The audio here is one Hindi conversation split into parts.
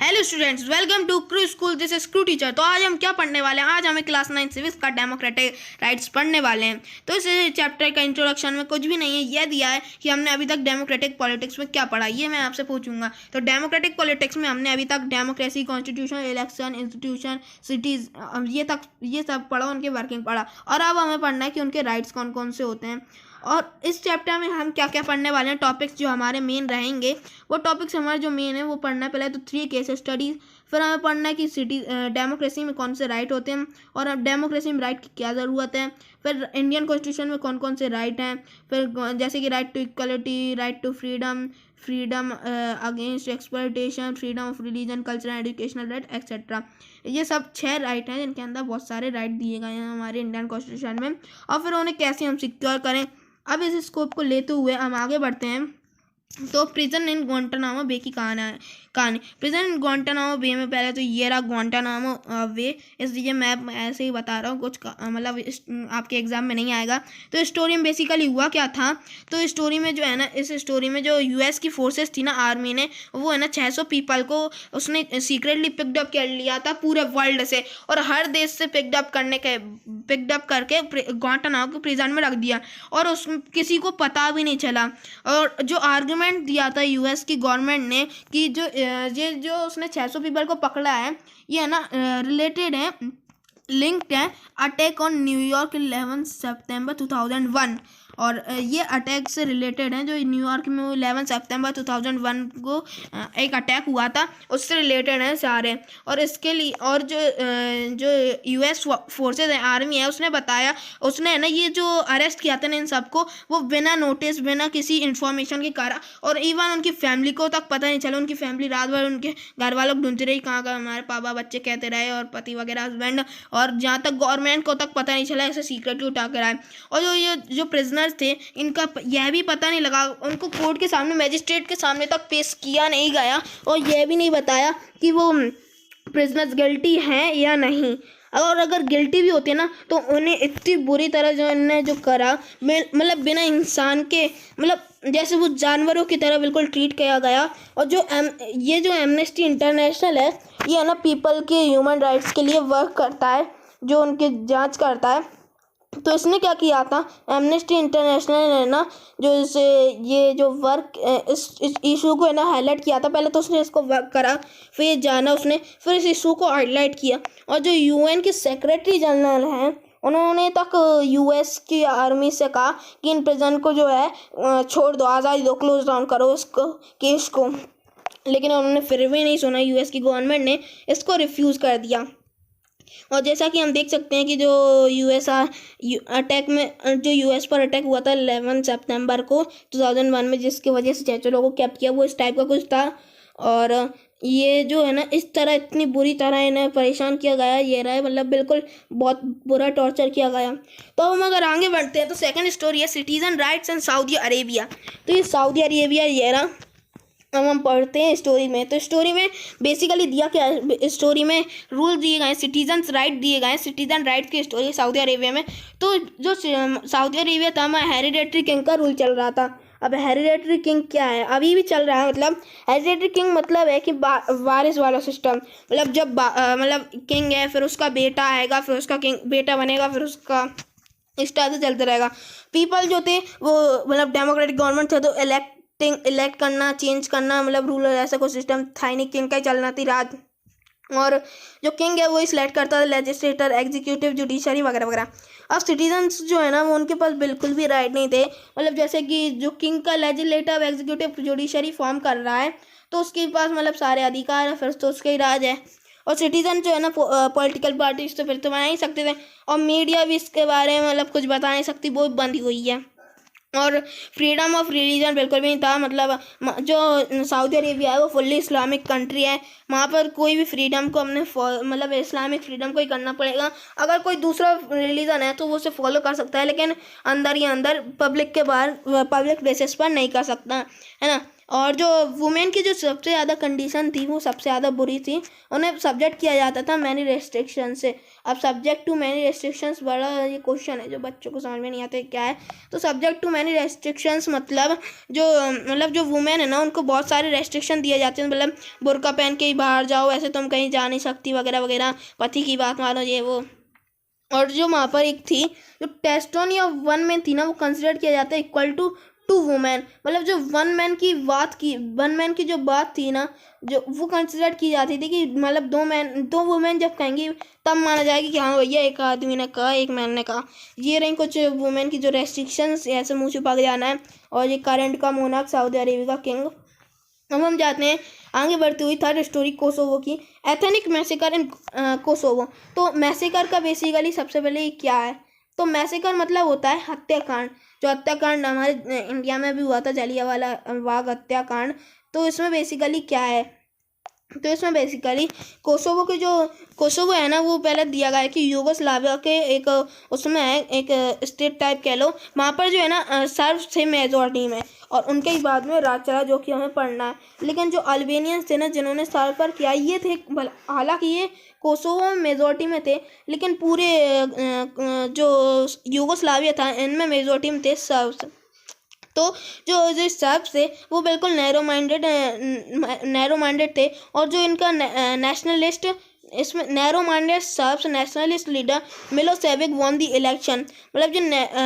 Hello students, welcome to crew school. This is crew teacher. तो आज हम क्या पढ़ने वाले हैं? आज हमें क्लास 9 सिविक्स का डेमोक्रेटिक राइट्स पढ़ने वाले हैं। तो इस चैप्टर का इंट्रोडक्शन में कुछ भी नहीं है, यह दिया है कि हमने अभी तक डेमोक्रेटिक पॉलिटिक्स में क्या पढ़ा, ये मैं आपसे पूछूंगा। तो डेमोक्रेटिक पॉलिटिक्स में हमने अभी तक democracy, constitution, election, institution, cities, ये सब पढ़ा, उनकी वर्किंग पढ़ा। और अब हमें पढ़ना है कि उनके राइट्स कौन कौन से होते हैं। और इस चैप्टर में हम क्या क्या पढ़ने वाले हैं, टॉपिक्स जो हमारे मेन रहेंगे, वो टॉपिक्स हमारे जो मेन है वो पढ़ना है। पहले तो 3 केस स्टडीज, फिर हमें पढ़ना है कि डेमोक्रेसी में कौन से राइट होते हैं और डेमोक्रेसी में राइट की क्या ज़रूरत है। फिर इंडियन कॉन्स्टिट्यूशन में कौन कौन से राइट हैं। फिर जैसे कि right to equality, right to freedom, freedom against exploitation, freedom of religion, cultural educational right etcetera. ये सब 6 राइट हैं जिनके अंदर बहुत सारे राइट दिए गए हैं हमारे इंडियन कॉन्स्टिट्यूशन में। और फिर उन्हें कैसे हम सिक्योर करें। अब इस स्कोप को लेते हुए हम आगे बढ़ते हैं। तो प्रिजन इन ग्वांटानामो बे की कहानी प्रिजन इन ग्वांटानामो बे में पहले तो ये रहा ग्वांटानामो वे, इसलिए मैं ऐसे ही बता रहा हूँ, कुछ मतलब आपके एग्जाम में नहीं आएगा। तो स्टोरी में बेसिकली हुआ क्या था, तो स्टोरी में जो है ना, इस स्टोरी में जो यूएस की फोर्सेस थी ना, आर्मी ने, वो है ना 600 पीपल को उसने सीक्रेटली पिकअप कर लिया था पूरे वर्ल्ड से, और हर देश से पिकअप करके ग्वांटानामो को प्रिजन में रख दिया, और उस किसी को पता भी नहीं चला। और जो आर्गुमेंट दिया था यूएस की गवर्नमेंट ने कि ये जो उसने 600 पीपल को पकड़ा है, ये है ना रिलेटेड है, लिंक्ड है अटैक ऑन न्यूयॉर्क 11 सितंबर 2001। और ये अटैक से रिलेटेड है, जो न्यूयॉर्क में 11 सितंबर 2001 को एक अटैक हुआ था, उससे रिलेटेड है सारे। और इसके लिए और जो यूएस फोर्सेज है, आर्मी है, उसने बताया, उसने है ना ये जो अरेस्ट किया था ना इन सबको, वो बिना नोटिस, बिना किसी इन्फॉर्मेशन के करा, और इवन उनकी फैमिली को तक पता नहीं चला। उनकी फैमिली रात भर उनके घर वालों ढूंढते रही, कहाँ का हमारे पापा बच्चे कहते रहे, और पति वगैरह हस्बैंड, और जहाँ तक गवर्नमेंट को तक पता नहीं चला, ऐसे सीक्रेटली उठा कर आए। और जो प्रिजनर्स थे, इनका यह भी पता नहीं लगा, उनको कोर्ट के सामने, मैजिस्ट्रेट के सामने तक पेश किया नहीं गया, और यह भी नहीं बताया कि वो प्रिजनर्स गिल्टी हैं या नहीं। और अगर गिल्टी भी होते ना, तो उन्हें इतनी बुरी तरह जो करा, मतलब बिना इंसान के, मतलब जैसे वो जानवरों की तरह बिल्कुल ट्रीट किया गया। और ये जो एमनेस्टी इंटरनेशनल है, ये है ना पीपल के ह्यूमन राइट्स के लिए वर्क करता है, जो उनकी जांच करता है। तो इसने क्या किया था, एमनेस्टी इंटरनेशनल ने ना, जो इसे ये जो वर्क इस इशू को है ना हाईलाइट किया था। पहले तो उसने इसको वर्क करा, फिर जाना उसने, फिर इस इशू को हाईलाइट किया। और जो यूएन के सेक्रेटरी जनरल हैं, उन्होंने तक यूएस की आर्मी से कहा कि इन प्रिजन को जो है छोड़ दो, आज़ादी दो, क्लोज डाउन करो इसको, केस को। लेकिन उन्होंने फिर भी नहीं सुना, यूएस की गवर्नमेंट ने इसको रिफ्यूज़ कर दिया। और जैसा कि हम देख सकते हैं कि जो यूएस पर अटैक हुआ था 11 सितंबर को 2001 में, जिसकी वजह से 600 लोगों को कैद किया, वो इस टाइप का कुछ था। और ये जो है ना, इस तरह इतनी बुरी तरह इन्हें परेशान किया गया, ये रहा है, मतलब बिल्कुल बहुत बुरा टॉर्चर किया गया। तो हम अगर आगे बढ़ते हैं, तो सेकंड स्टोरी है citizen rights in Saudi Arabia. तो ये सऊदी अरेबिया ये रहा। अब हम पढ़ते हैं स्टोरी में। तो स्टोरी में बेसिकली दिया क्या है, स्टोरी में रूल दिए गए, सिटीजन्स राइट दिए गए, सिटीजन राइट की स्टोरी सऊदी अरेबिया में। तो जो सऊदी अरेबिया था, वहाँ हेरिडेटरी किंग का रूल चल रहा था। अब हेरिडेटरी किंग क्या है, अभी भी चल रहा है। मतलब हेरिडेटरी किंग मतलब है कि वारिस वाला सिस्टम, मतलब जब मतलब किंग है, फिर उसका बेटा आएगा, फिर उसका किंग बेटा बनेगा, फिर उसका इस तरह से चलता रहेगा। पीपल जो थे वो, मतलब डेमोक्रेटिक गवर्नमेंट थे, तो इलेक्ट करना, चेंज करना, मतलब रूल ऐसा कोई सिस्टम था ही नहीं, किंग का ही चलना थी राज। और जो किंग है वो सिलेक्ट करता था लेजिस्लेटर, एग्जीक्यूटिव, जुडिशरी वगैरह वगैरह। अब सिटीजन्स जो है ना, वो उनके पास बिल्कुल भी राइट नहीं थे। मतलब जैसे कि जो किंग का लेजिस्लेटिव, एग्जीक्यूटिव, जुडिशरी फॉर्म कर रहा है, तो उसके पास मतलब सारे अधिकार है, फिर तो उसका ही राज है। और सिटीजन जो है ना, पॉलिटिकल पार्टीज तो फिर तो बना ही सकते थे, और मीडिया भी इसके बारे में मतलब कुछ बता नहीं सकती, वो बंद हुई है। और फ्रीडम ऑफ रिलीजन बिल्कुल भी नहीं था। मतलब जो सऊदी अरेबिया है वो फुल्ली इस्लामिक कंट्री है, वहाँ पर कोई भी फ्रीडम को अपने मतलब इस्लामिक फ्रीडम को ही करना पड़ेगा। अगर कोई दूसरा रिलीजन है तो वो उसे फॉलो कर सकता है, लेकिन अंदर ही अंदर, पब्लिक के बाहर, पब्लिक प्लेसेस पर नहीं कर सकता, है ना। और जो वुमेन की जो सबसे ज़्यादा कंडीशन थी वो सबसे ज़्यादा बुरी थी, उन्हें सब्जेक्ट किया जाता था मैनी रेस्ट्रिक्शन से। अब सब्जेक्ट टू मैनी रेस्ट्रिक्शंस बड़ा ये क्वेश्चन है जो बच्चों को समझ में नहीं आता क्या है। तो सब्जेक्ट टू मैनी रेस्ट्रिक्शंस मतलब जो वुमेन है ना उनको बहुत सारे रेस्ट्रिक्शन दिए जाते हैं, मतलब बुर्का पहन के ही बाहर जाओ, ऐसे तुम कहीं जा नहीं सकती वगैरह वगैरह, पति की बात मानो ये वो। और जो वहाँ पर एक थी जो टेस्टोन या वन मैन थी ना वो कंसिडर किया जाता है इक्वल टू टू वुमेन, मतलब जो वन मैन की जो बात थी ना जो वो कंसिडर की जाती थी कि मतलब दो वुमेन जब कहेंगी तब माना जाएगा कि हाँ भैया एक आदमी ने कहा एक मैन ने कहा। ये रही कुछ वुमेन की जो रेस्ट्रिक्शंस, ऐसे मुँह छुपा के जाना है। और ये करंट का मोनार्क सऊदी अरेबिया का किंग। अब हम जाते हैं आगे बढ़ती हुई थर्ड स्टोरी कोसोवो की, एथनिक मैसेकर इन कोसोवो। तो मैसेकर का बेसिकली सबसे पहले क्या है, तो मैसेकर मतलब होता है हत्याकांड। जो हत्याकांड हमारे इंडिया में भी हुआ था, जलियांवाला बाग हत्याकांड। तो इसमें बेसिकली क्या है, तो इसमें बेसिकली कोसोवो है ना वो पहले दिया गया है कि यूगोस्लाविया के एक उसमें है एक स्टेट टाइप कह लो, वहाँ पर जो है ना सर्ब थे मेजॉरिटी में, और उनके ही बाद में राज चला जो कि हमें पढ़ना है। लेकिन जो अल्बेनियंस थे ना जिन्होंने सर्व पर किया ये थे, हालांकि ये कोसोवो में मेजॉरिटी में थे लेकिन पूरे जो यूगोस्लाविया था इनमें मेजॉरिटी में थे सर्ब्स। तो जो सर्ब्स थे वो बिल्कुल नैरो माइंडेड थे। और जो इनका नेशनलिस्ट इसमें narrow minded shrubs nationalist leader Milosevic won the election, मतलब जो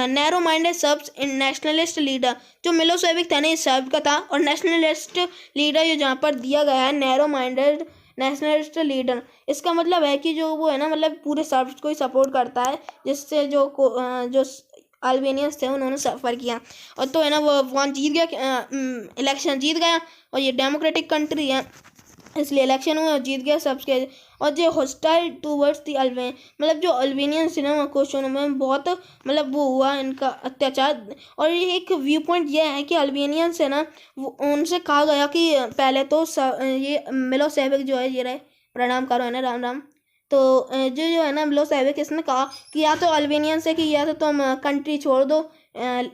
narrow minded shrubs nationalist leader जो मिलोसेविक था ना इस सर्ब का था, और नेशनलिस्ट लीडर जो जहाँ पर दिया गया है नैरो माइंडेड नेशनलिस्ट लीडर, इसका मतलब है कि जो वो है ना मतलब पूरे सर्ब्स को ही सपोर्ट करता है, जिससे जो अल्बेनियंस थे उन्होंने सफ़र किया। और तो है ना वो वहाँ जीत गया, इलेक्शन जीत गया, और ये डेमोक्रेटिक कंट्री है इसलिए इलेक्शन हुआ और जीत गया सबके। और जो हॉस्टाइल टूवर्ड्स दी अल्बेन, मतलब जो अल्बेनियंस है ना क्वेश्चनों में बहुत मतलब वो हुआ इनका अत्याचार। और ये एक व्यू पॉइंट ये है कि अल्बेनियंस है ना वो उनसे कहा गया कि पहले तो ये मिलोसेविक जो है ये रहे, प्रणाम करो है ना, राम राम। तो जो है ना मिलोसेविक इसने कहा कि या तो अल्बेनियन से कि या तो तुम कंट्री छोड़ दो,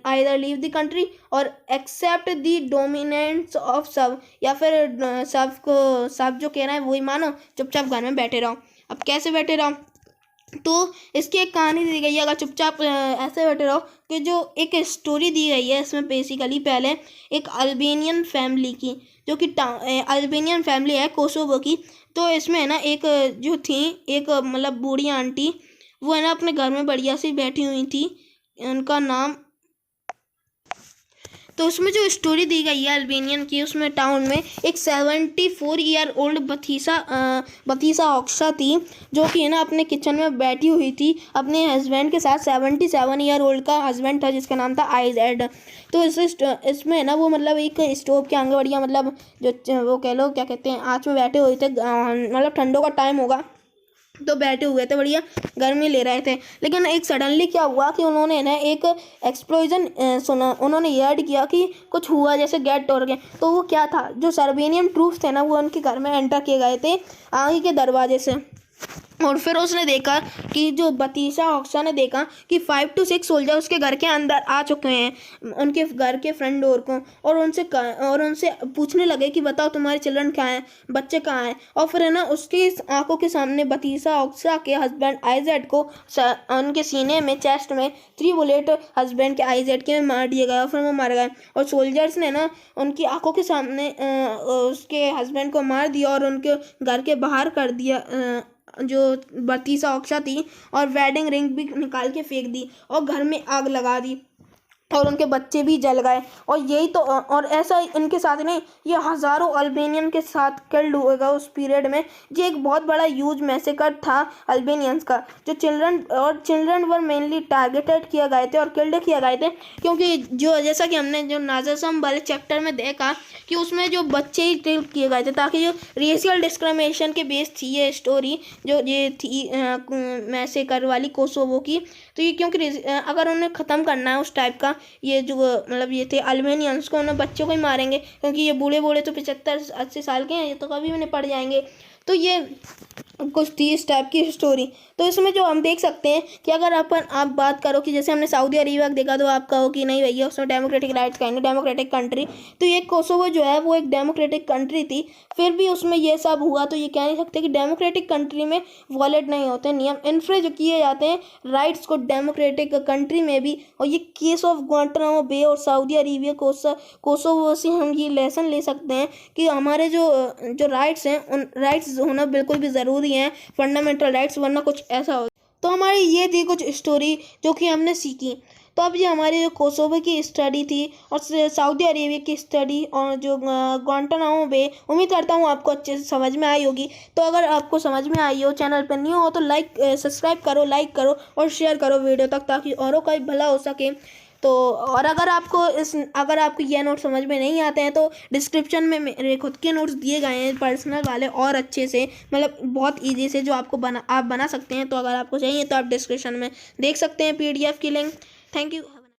आइदर लीव द कंट्री और एक्सेप्ट द डोमिनेंस ऑफ सब, या फिर सब जो कह रहा है वही मानो, चुपचाप घर में बैठे रहो। अब कैसे बैठे रहो, तो इसकी एक कहानी दी गई है, अगर चुपचाप ऐसे बैठे रहो कि जो एक स्टोरी दी गई है इसमें बेसिकली पहले एक अल्बेनियन फैमिली की, जो कि अल्बेनियन फैमिली है कोसोवो की। तो इसमें है ना एक जो थी एक मतलब बूढ़ी आंटी, वो है ना अपने घर में बढ़िया सी बैठी हुई थी, उनका नाम, तो उसमें जो स्टोरी दी गई है अल्बेनियन की उसमें टाउन में एक 74 ईयर ओल्ड बतीसा ऑक्सा थी, जो कि है ना अपने किचन में बैठी हुई थी अपने हस्बैंड के साथ। 77 ईयर ओल्ड का हस्बैंड था जिसका नाम था आइजेड। तो इसमें है ना वो मतलब एक स्टोव के आगे बढ़िया मतलब जो वो कह लो क्या कहते हैं आँच में बैठे हुए थे, मतलब ठंडों का टाइम होगा तो बैठे हुए थे बढ़िया गर्मी ले रहे थे। लेकिन एक सडनली क्या हुआ कि उन्होंने ना एक एक्सप्लोजन सुना, उन्होंने याद किया कि कुछ हुआ जैसे गेट तोड़ गए। तो वो क्या था, जो सर्बियन ट्रूप्स थे ना वो उनके घर में एंटर किए गए थे आगे के दरवाजे से। और फिर उसने देखा कि जो बतीसा ऑक्सा ने देखा कि 5 to 6 सोल्जर उसके घर के अंदर आ चुके हैं उनके घर के फ्रंट डोर को, और उनसे पूछने लगे कि बताओ तुम्हारे चिल्ड्रन कहाँ हैं, बच्चे कहाँ हैं। और फिर है ना उसकी आंखों के सामने बतीसा ऑक्सा के हस्बैंड आइजेड को उनके सीने में चेस्ट में 3 बुलेट हस्बैंड के आइजेड के मार दिए गए और फिर वो मर गए। और सोल्जर्स ने ना उनकी आंखों के सामने उसके हस्बैंड को मार दिया और उनके घर के बाहर कर दिया जो बतीसा ऑक्सा थी, और वेडिंग रिंग भी निकाल के फेंक दी और घर में आग लगा दी और उनके बच्चे भी जल गए। और यही तो, और ऐसा इनके साथ नहीं, ये हज़ारों अल्बेनियन के साथ किल्ड हुएगा उस पीरियड में। ये एक बहुत बड़ा ह्यूज मैसेकर था अल्बेनियंस का, जो चिल्ड्रन वर मेनली टारगेटेड किए गए थे और किल्ड किए गए थे, क्योंकि जो जैसा कि हमने जो नाज़रसम वाले चैप्टर में देखा कि उसमें जो बच्चे ही किल किए गए थे, ताकि जो रेशियल डिस्क्रिमिनेशन के बेस थी ये स्टोरी जो ये थी मैसेकर वाली कोसोवो की। तो ये क्योंकि अगर उन्हें ख़त्म करना है उस टाइप का, ये जो मतलब ये थे अल्बेनियंस को, उन्हें बच्चों को ही मारेंगे क्योंकि ये बूढ़े बूढ़े तो 75-80 साल के हैं, ये तो कभी भी नहीं पड़ जाएंगे। तो ये कुछ थी इस टाइप की स्टोरी। तो इसमें जो हम देख सकते हैं कि अगर आप बात करो कि जैसे हमने सऊदी अरेबिया देखा तो आप कहो कि नहीं भैया उसमें डेमोक्रेटिक राइट्स का नहीं, डेमोक्रेटिक कंट्री। तो ये कोसोवो जो है वो एक डेमोक्रेटिक कंट्री थी, फिर भी उसमें ये सब हुआ। तो ये कह नहीं सकते कि डेमोक्रेटिक कंट्री में वॉलेट नहीं होते नियम, इन्फ्रेज जो किए जाते हैं राइट्स को डेमोक्रेटिक कंट्री में भी। और ये केस ऑफ ग्वांटानामो बे और सऊदी अरेबिया कोसोवो से हम ये लेसन ले सकते हैं कि हमारे जो राइट्स हैं उन राइट्स होना बिल्कुल भी ज़रूरी हैं, फंडामेंटल राइट्स, वरना कुछ ऐसा हो। तो हमारी ये थी कुछ स्टोरी जो कि हमने सीखी। तो अब ये हमारी जो कोसोवो की स्टडी थी और सऊदी अरेबिया की स्टडी और जो ग्वांटानामो बे, उम्मीद करता हूँ आपको अच्छे से समझ में आई होगी। तो अगर आपको समझ में आई हो, चैनल पर नहीं हो तो सब्सक्राइब करो, लाइक करो और शेयर करो वीडियो तक, ताकि औरों का भी भला हो सके। तो और अगर आपको ये नोट समझ में नहीं आते हैं तो डिस्क्रिप्शन में मेरे खुद के नोट्स दिए गए हैं पर्सनल वाले, और अच्छे से मतलब बहुत ईजी से जो आप बना सकते हैं। तो अगर आपको चाहिए तो आप डिस्क्रिप्शन में देख सकते हैं PDF की लिंक। Thank you.